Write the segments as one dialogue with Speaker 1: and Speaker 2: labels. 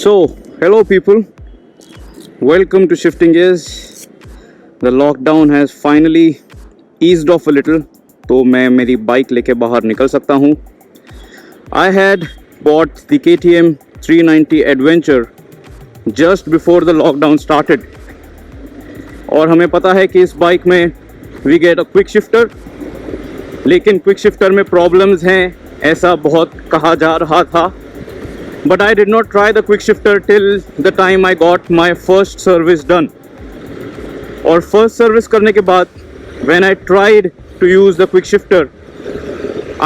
Speaker 1: So, hello people, welcome to Shifting Gears. The lockdown has finally eased off a little, तो मैं मेरी bike लेके बाहर निकल सकता हूँ. I had bought the KTM 390 Adventure just before the lockdown started. और हमें पता है कि इस बाइक में we get a quick shifter, लेकिन quick shifter में problems हैं ऐसा बहुत कहा जा रहा था. But I did not try the quick shifter till the time I got my first service done. और first service करने के बाद when I tried to use the quick shifter,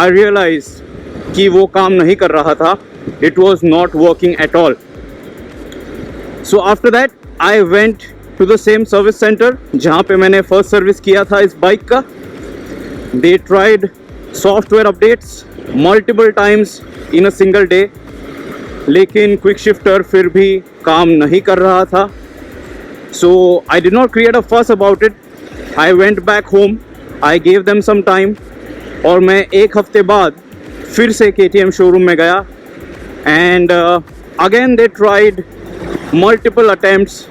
Speaker 1: I realized कि वो काम नहीं कर रहा था. It was not working at all. So after that I went to the same service center जहाँ पे मैंने first service किया था इस बाइक का. They tried software updates multiple times in a single day. लेकिन क्विक शिफ्टर फिर भी काम नहीं कर रहा था. So I did not create a fuss about it. I went back home, I gave them some time, और मैं एक हफ्ते बाद फिर से KTM शोरूम में गया. And again they tried multiple attempts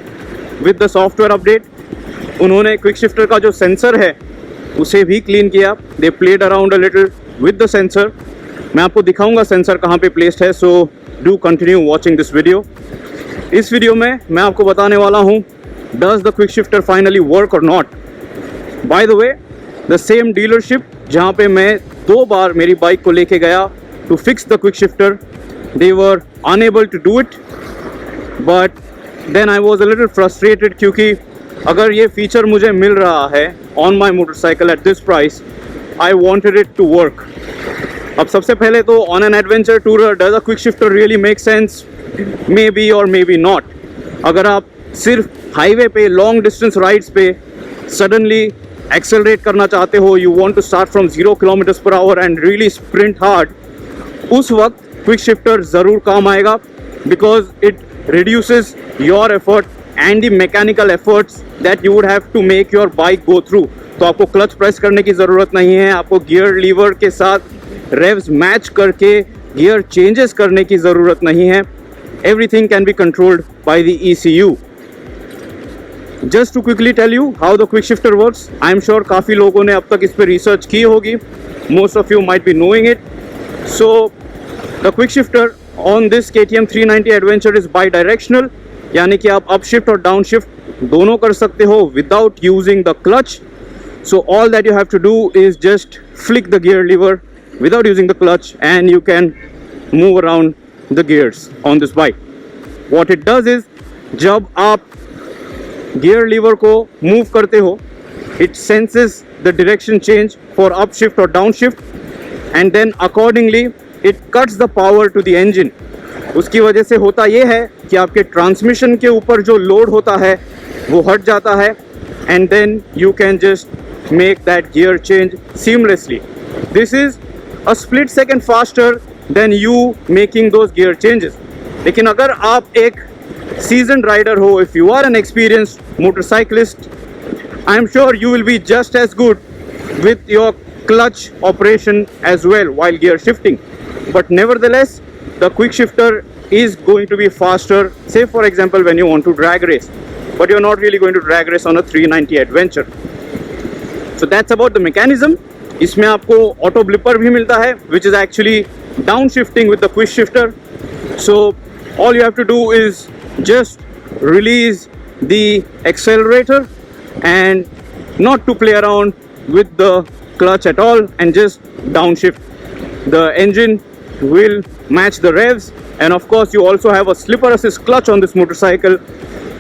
Speaker 1: with the software update. उन्होंने क्विक शिफ्टर का जो सेंसर है उसे भी क्लीन किया. They played around a little with the sensor. मैं आपको दिखाऊंगा सेंसर कहाँ पे प्लेस्ड है. So do continue watching this video. इस वीडियो में मैं आपको बताने वाला हूँ does the quick shifter finally work और not. By the way, the same dealership जहाँ पे मैं 2 बार मेरी बाइक को लेके गया to fix the quick shifter, they were unable to do it. But then I was a little frustrated, क्योंकि अगर ये फीचर मुझे मिल रहा है on my motorcycle at this price, I wanted it to work. अब सबसे पहले तो on an adventure tour does a quick shifter really make sense? Maybe और मे बी नॉट. अगर आप सिर्फ हाईवे पे लॉन्ग डिस्टेंस राइड्स पे सडनली एक्सेलरेट करना चाहते हो, you want to start from 0 km/h and really sprint hard, उस वक्त क्विक शिफ्टर ज़रूर काम आएगा, because it reduces your effort and the mechanical efforts that you would have to make your bike go through. तो आपको clutch press करने की ज़रूरत नहीं है, आपको गियर लीवर के साथ रेव्स मैच करके गियर चेंजेस करने की ज़रूरत नहीं है. Everything can be controlled by the ECU. Just to quickly tell you how the quick shifter works. I am sure काफ़ी लोगों ने अब तक इस पर रिसर्च की होगी. Most of you might be knowing it. So the quick shifter on this KTM 390 adventure is bidirectional, यानी कि आप अप शिफ्ट और डाउन शिफ्ट दोनों कर सकते हो without using the clutch. So all that you have to do is just flick the gear lever without using the clutch and you can move around the gears on this bike. What it does is, जब आप gear lever को move करते हो, it senses the direction change for upshift or downshift, and then accordingly it cuts the power to the engine. उसकी वजह से होता ये है कि आपके ट्रांसमिशन के ऊपर जो लोड होता है वो हट जाता है, and then you can just make that gear change seamlessly. This is a split second faster than you making those gear changes. लेकिन अगर आप एक seasoned rider हो, if you are an experienced motorcyclist, I am sure you will be just as good with your clutch operation as well while gear shifting. But nevertheless, the quick shifter is going to be faster, say for example when you want to drag race, but you're not really going to drag race on a 390 Adventure. So that's about the mechanism. इसमें आपको auto blipper भी मिलता है, which is actually down shifting with the quick shifter. So all you have to do is just release the accelerator and not to play around with the clutch at all and just down shift. The engine will match the revs, and of course you also have a slipper assist clutch on this motorcycle.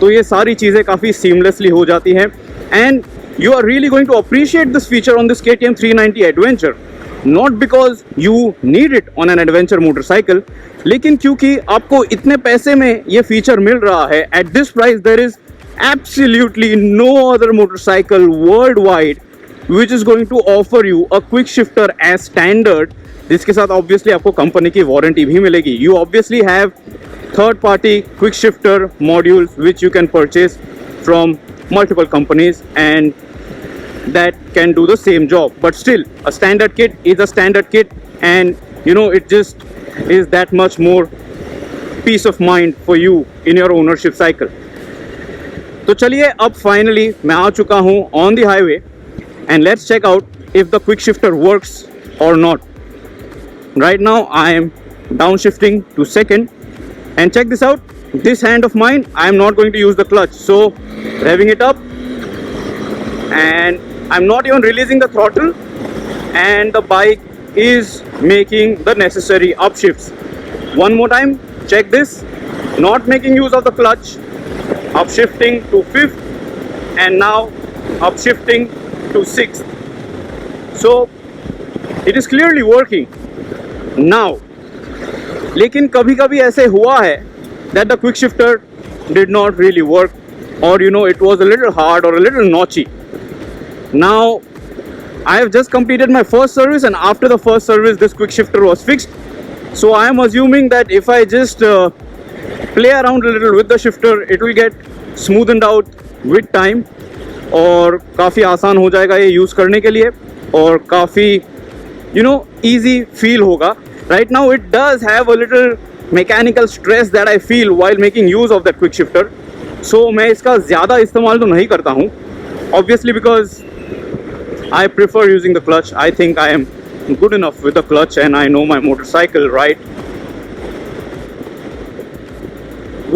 Speaker 1: तो ये सारी चीज़ें काफ़ी seamlessly हो जाती हैं, and you are really going to appreciate this feature on this KTM 390 Adventure, not because you need it on an adventure motorcycle, लेकिन क्योंकि आपको इतने पैसे में ये फीचर मिल रहा है. At this price there is absolutely no other motorcycle worldwide which is going to offer you a quick shifter as standard. जिसके साथ ऑब्वियसली आपको कंपनी की वारंटी भी मिलेगी. You obviously have third party quick shifter modules which you can purchase from multiple companies and that can do the same job, but still a standard kit is a standard kit, and you know it just is that much more peace of mind for you in your ownership cycle. तो चलिए अब finally मैं आ चुका हूँ on the highway and let's check out if the quick shifter works और not. Right now I am downshifting to second, and check this out, this hand of mine I am not going to use the clutch, so revving it up and I'm not even releasing the throttle and the bike is making the necessary upshifts. One more time, check this, not making use of the clutch, upshifting to 5th and now upshifting to 6th. So it is clearly working now. लेकिन कभी कभी ऐसे हुआ है that the quick shifter did not really work, or you know, it was a little hard or a little notchy. Now I have just completed my first service, and after the first service this quick shifter was fixed. So I am assuming that if I just play around a little with the shifter, it will get smoothened out with time और काफ़ी आसान हो जाएगा ये use करने के लिए और काफ़ी easy feel होगा. Right now it does have a little mechanical stress that I feel while making use of that quick shifter. So मैं इसका ज़्यादा इस्तेमाल तो नहीं करता हूँ, obviously because I prefer using the clutch. I think I am good enough with the clutch and I know my motorcycle, right?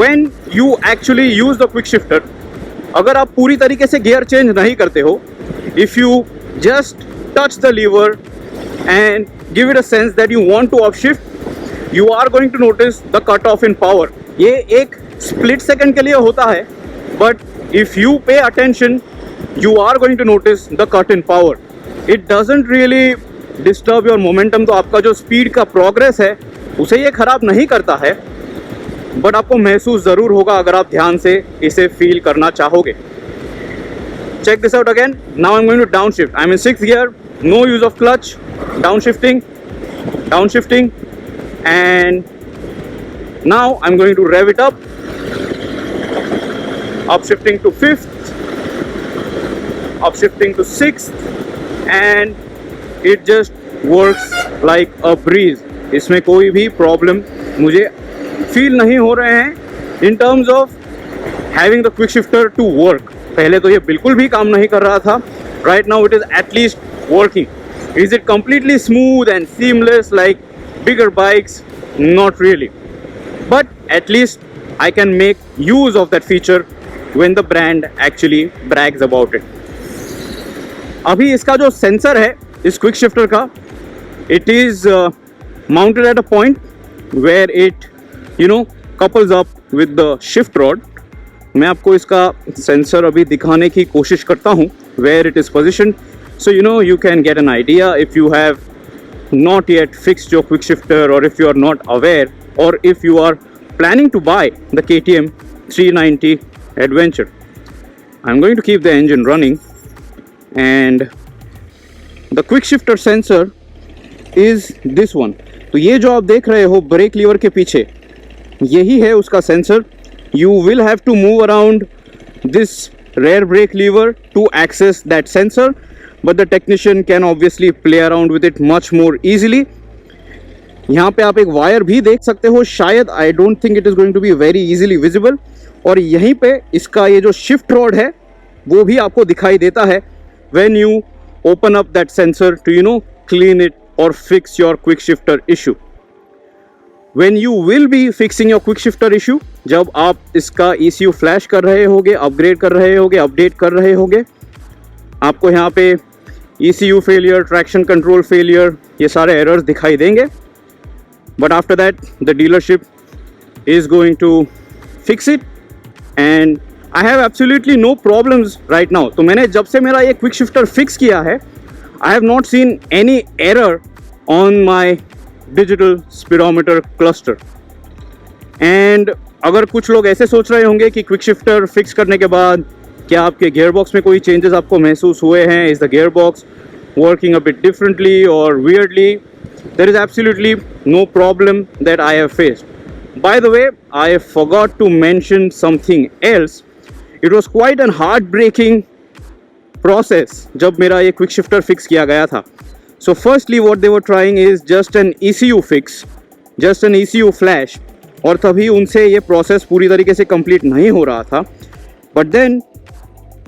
Speaker 1: When you actually use the quick shifter, अगर आप पूरी तरीके से गियर चेंज नहीं करते हो, if you just touch the lever and give it a sense that you want to upshift, you are going to notice the cut off in power. ये एक split second के लिए होता है, but if you pay attention, you are going to notice the cut in power. It doesn't really disturb your momentum. तो आपका जो speed का progress है उसे ये खराब नहीं करता है, but आपको महसूस ज़रूर होगा अगर आप ध्यान से इसे feel करना चाहोगे. Check this out again. Now I'm going to downshift. I'm in 6th gear, no use of clutch, downshiffting, and now I'm going to rev it up, upshifting to 5th, upshifting to 6th, and it just works like a breeze. इसमें कोई भी problem मुझे feel नहीं हो रहे हैं in terms of having the quick shifter to work. पहले तो ये बिल्कुल भी काम नहीं कर रहा था. Right now it is at least working. Is it completely smooth and seamless like bigger bikes? Not really. But at least I can make use of that feature when the brand actually brags about it. अभी इसका जो sensor है इस quick shifter का, it is mounted at a point where it couples up with the shift rod. मैं आपको इसका sensor अभी दिखाने की कोशिश करता हूँ where it is positioned, so you can get an idea if you have not yet fixed your quick shifter, or if you are not aware, or if you are planning to buy the KTM 390 Adventure. I'm going to keep the engine running, and the quick shifter sensor is this one. तो ये जो आप देख रहे हो brake lever के पीछे, यही है उसका sensor. You will have to move around this rear brake lever to access that sensor, but the technician can obviously play around with it much more easily. यहाँ पे आप एक वायर भी देख सकते हो, शायद I don't think it is going to be very easily visible. और यहीं पे इसका ये जो शिफ्ट रॉड है वो भी आपको दिखाई देता है when you open up that sensor to clean it or fix your quick shifter issue. When you will be fixing your quick shifter issue, जब आप इसका ECU फ्लैश कर रहे होगे, अपग्रेड कर रहे होगे, अपडेट कर रहे होगे, आपको यहाँ पे ECU failure, traction control failure, ये सारे एरर्स दिखाई देंगे. But after that the dealership is going to fix it and I have absolutely no problems right now. तो मैंने जब से मेरा ये क्विक शिफ्टर फिक्स किया है, I have not seen any error on my digital speedometer cluster. And अगर कुछ लोग ऐसे सोच रहे होंगे कि क्विक शिफ्टर फिक्स करने के बाद क्या आपके गियर बॉक्स में कोई चेंजेस आपको महसूस हुए हैं, is the gear box working a bit differently or weirdly, there is absolutely no problem that I have faced. By the way, I forgot to mention something else. It was quite an heartbreaking process जब मेरा ये quick shifter fix किया गया था. So firstly what they were trying is just an ECU fix, just an ECU flash, और तभी उनसे ये प्रोसेस पूरी तरीके से कंप्लीट नहीं हो रहा था. But then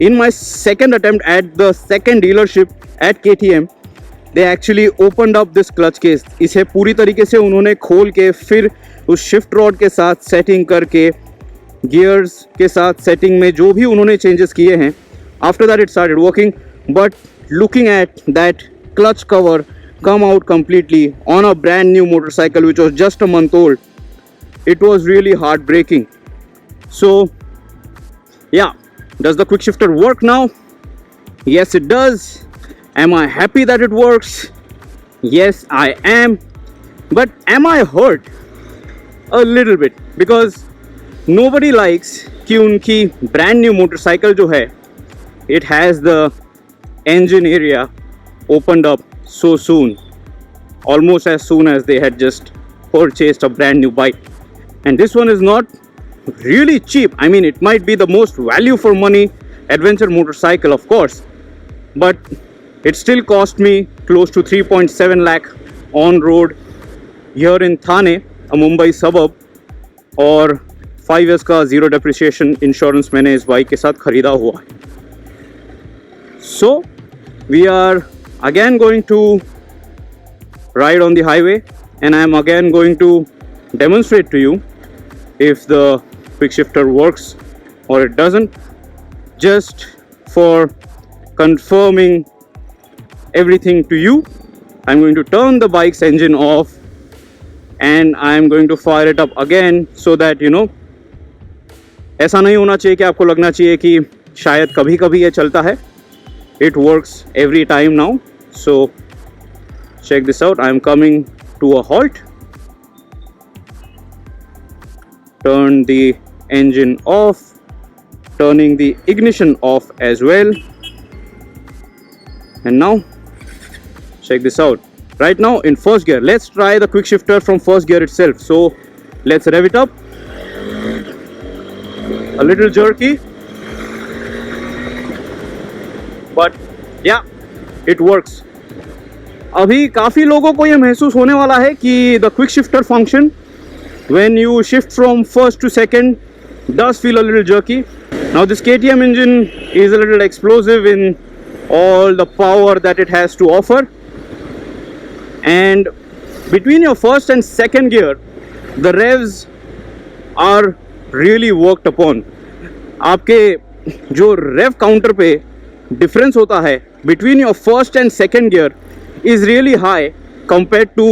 Speaker 1: in my second attempt at the second dealership at KTM, they actually opened up this clutch case. इसे पूरी तरीके से उन्होंने खोल के फिर उस शिफ्ट रॉड के साथ सेटिंग करके, गियर्स के साथ सेटिंग में जो भी उन्होंने चेंजेस किए हैं, after that it started working. But looking at that clutch cover come out completely on a brand new motorcycle which was just a month old, it was really heartbreaking. So yeah, does the quick shifter work now? Yes, it does. Am I happy that it works? Yes, I am. But am I hurt? A little bit, because nobody likes कि उनकी brand new motorcycle जो है, it has the engine area opened up so soon, almost as soon as they had just purchased a brand new bike. And this one is not really cheap. I mean, it might be the most value for money adventure motorcycle, of course, but it still cost me close to 3.7 lakh on road here in Thane, a Mumbai suburb, और 5 years का zero depreciation insurance मैंने इस bike के साथ खरीदा हुआ है. So we are again going to ride on the highway, and I am again going to demonstrate to you if the quick shifter works or it doesn't, just for confirming everything to you. I'm going to turn the bike's engine off and I'm going to fire it up again so that you know, ऐसा नहीं होना चाहिए कि आपको लगना चाहिए कि शायद कभी कभी ये चलता है. It works every time now. So check this out. I am coming to a halt. Turn the engine off, turning the ignition off as well. And now check this out. Right now in first gear. Let's try the quick shifter from first gear itself. So let's rev it up. A little jerky, but yeah, it works. अभी काफ़ी लोगों को ये महसूस होने वाला है कि the quick shifter function when you shift from first to second does feel a little jerky. Now this KTM engine is a little explosive in all the power that it has to offer, and between your first and second gear the revs are really worked upon. आपके जो rev counter पे difference होता है between your first and second gear is really high compared to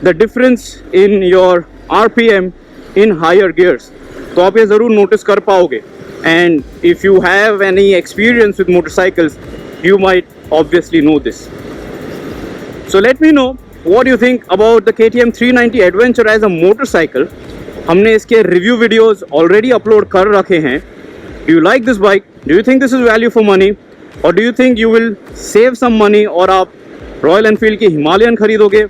Speaker 1: the difference in your RPM in higher gears. तो आप ये ज़रूर notice कर पाओगे. And if you have any experience with motorcycles, you might obviously know this. So let me know what you think about the KTM 390 Adventure as a motorcycle. हमने इसके review videos already upload कर रखे हैं. Do you like this bike? Do you think this is value for money? Or do you think you will save some money और आप Royal Enfield की Himalayan खरीदोगे,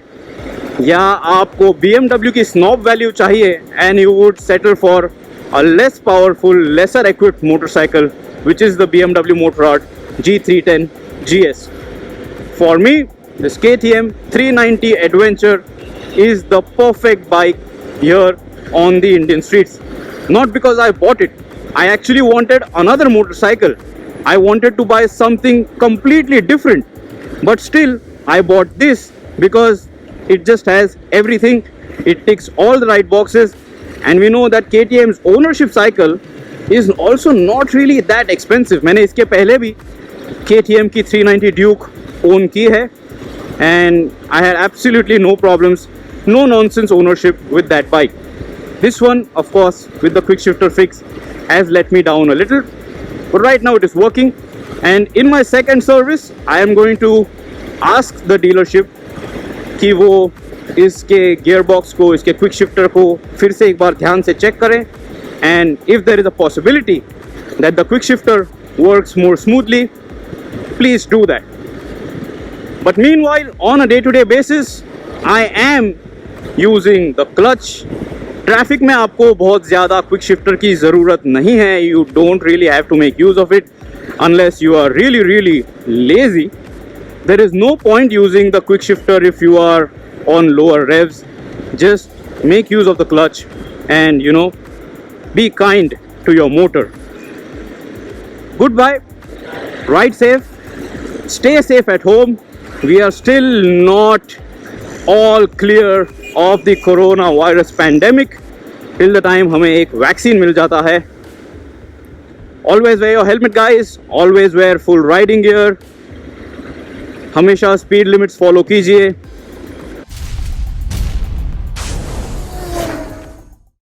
Speaker 1: या आपको BMW की snob value चाहिए and you would settle for a less powerful, lesser equipped motorcycle, which is the BMW Motorrad G310 GS. For me, this KTM 390 Adventure is the perfect bike here on the Indian streets. Not because I bought it. I actually wanted another motorcycle. I wanted to buy something completely different. But still, I bought this because it just has everything. It ticks all the right boxes. And we know that KTM's ownership cycle is also not really that expensive. मैंने इसके पहले भी KTM की 390 Duke own की है. And I had absolutely no problems, no nonsense ownership with that bike. This one, of course, with the quick shifter fix, has let me down a little. But right now it is working. And in my second service, I am going to ask the dealership कि वो इसके gearbox को, इसके quick shifter को फिर से एक बार ध्यान से check करें. And if there is a possibility that the quick shifter works more smoothly, please do that. But meanwhile, on a day-to-day basis, I am using the clutch. Traffic में आपको बहुत ज़्यादा क्विक शिफ्टर की ज़रूरत नहीं है. You don't really have to make use of it unless you are really, really lazy. There is no point using the quick shifter if you are on lower revs. Just make use of the clutch and be kind to your motor. Goodbye, ride safe, stay safe at home. We are still not all clear of the coronavirus pandemic till the time हमें एक vaccine मिल जाता है. Always wear your helmet, guys. Always wear full riding gear. हमेशा speed limits follow कीजिए.